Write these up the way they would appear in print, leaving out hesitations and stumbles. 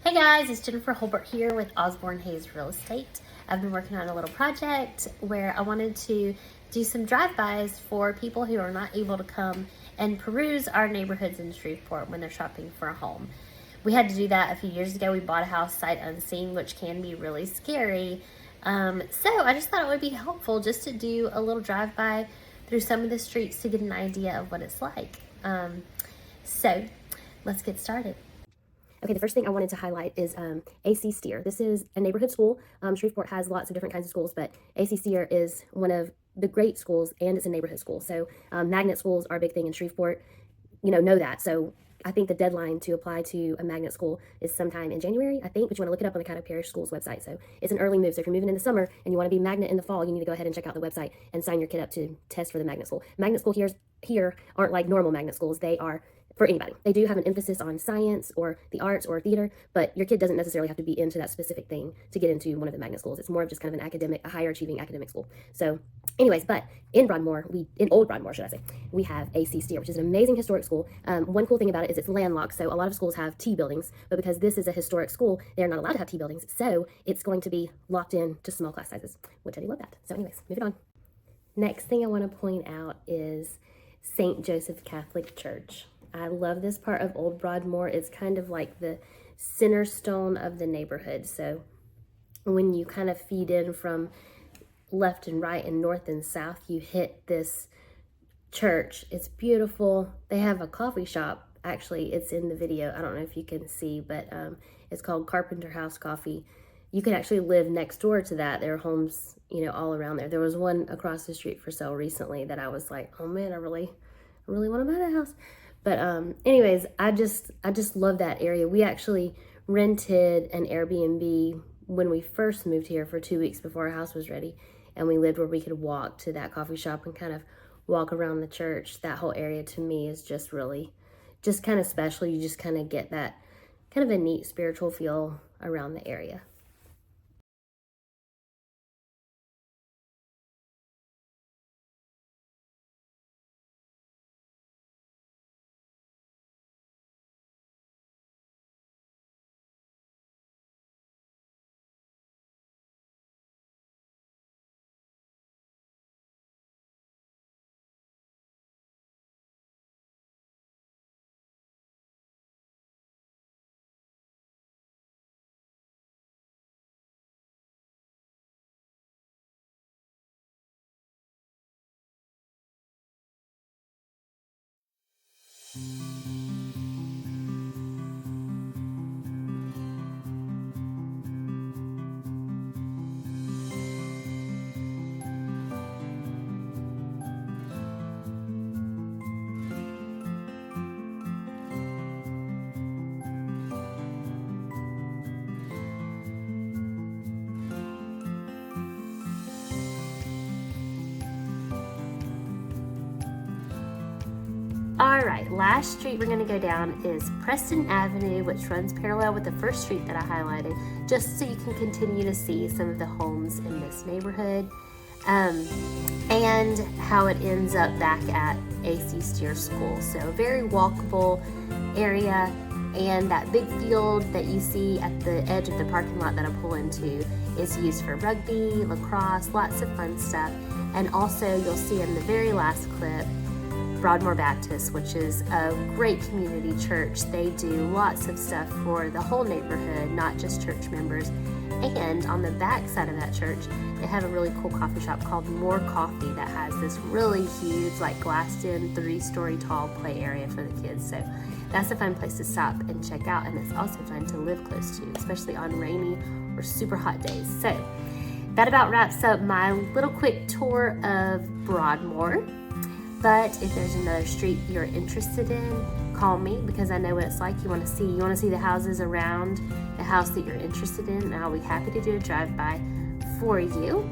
Hey guys, it's Jennifer Holbert here with Osborne Hayes Real Estate. I've been working on a little project where I wanted to do some drive-bys for people who are not able to come and peruse our neighborhoods in Shreveport when they're shopping for a home. We had to do that a few years ago. We bought a house sight unseen, which can be really scary. So I just thought it would be helpful just to do a little drive-by through some of the streets to get an idea of what it's like. So let's get started. Okay, the first thing I wanted to highlight is AC Steer. This is a neighborhood school. Shreveport has lots of different kinds of schools, but AC Steer is one of the great schools, and it's a neighborhood school. So magnet schools are a big thing in Shreveport. Know that. So I think the deadline to apply to a magnet school is sometime in January, I think, but you want to look it up on the County Parish Schools website. So it's an early move. So if you're moving in the summer and you want to be magnet in the fall, you need to go ahead and check out the website and sign your kid up to test for the magnet school. Magnet school here aren't like normal magnet schools. They are for anybody. They do have an emphasis on science or the arts or theater, but your kid doesn't necessarily have to be into that specific thing to get into one of the magnet schools. It's more of just kind of a higher achieving academic school. So anyways, but in Broadmoor, in Old Broadmoor, should I say, we have AC Steer, which is an amazing historic school. One cool thing about it is it's landlocked. So a lot of schools have T buildings, but because this is a historic school, they're not allowed to have T buildings. So it's going to be locked in to small class sizes, which I do love that. So anyways, moving on. Next thing I want to point out is St. Joseph Catholic Church. I love this part of Old Broadmoor. It's kind of like the center stone of the neighborhood. So when you kind of feed in from left and right and north and south, you hit this church. It's beautiful. They have a coffee shop. Actually, it's in the video. I don't know if you can see, but it's called Carpenter House Coffee. You can actually live next door to that. There are homes, all around there. There was one across the street for sale recently that I was like, oh man, I really want to buy that house. But anyways, I just love that area. We actually rented an Airbnb when we first moved here for 2 weeks before our house was ready. And we lived where we could walk to that coffee shop and kind of walk around the church. That whole area to me is just kind of special. You just kind of get that kind of a neat spiritual feel around the area. All right, last street we're gonna go down is Preston Avenue, which runs parallel with the first street that I highlighted, just so you can continue to see some of the homes in this neighborhood, and how it ends up back at AC Steer School. So a very walkable area, and that big field that you see at the edge of the parking lot that I pull into is used for rugby, lacrosse, lots of fun stuff. And also you'll see in the very last clip, Broadmoor Baptist, which is a great community church. They do lots of stuff for the whole neighborhood, not just church members. And on the back side of that church, they have a really cool coffee shop called More Coffee that has this really huge, glassed-in, 3-story tall play area for the kids. So that's a fun place to stop and check out, and it's also fun to live close to, especially on rainy or super hot days. So that about wraps up my little quick tour of Broadmoor. But if there's another street you're interested in, call me, because I know what it's like. You want to see the houses around the house that you're interested in, and I'll be happy to do a drive-by for you.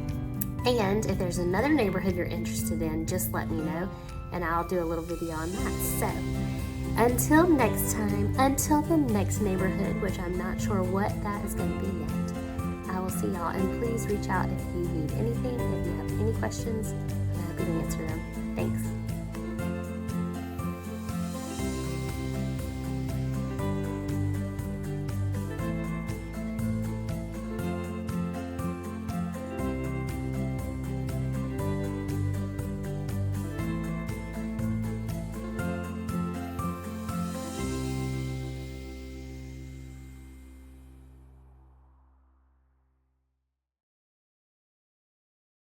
And if there's another neighborhood you're interested in, just let me know, and I'll do a little video on that. So until next time, until the next neighborhood, which I'm not sure what that is going to be yet, I will see y'all. And please reach out if you need anything, if you have any questions. I'm happy to answer them. Thanks.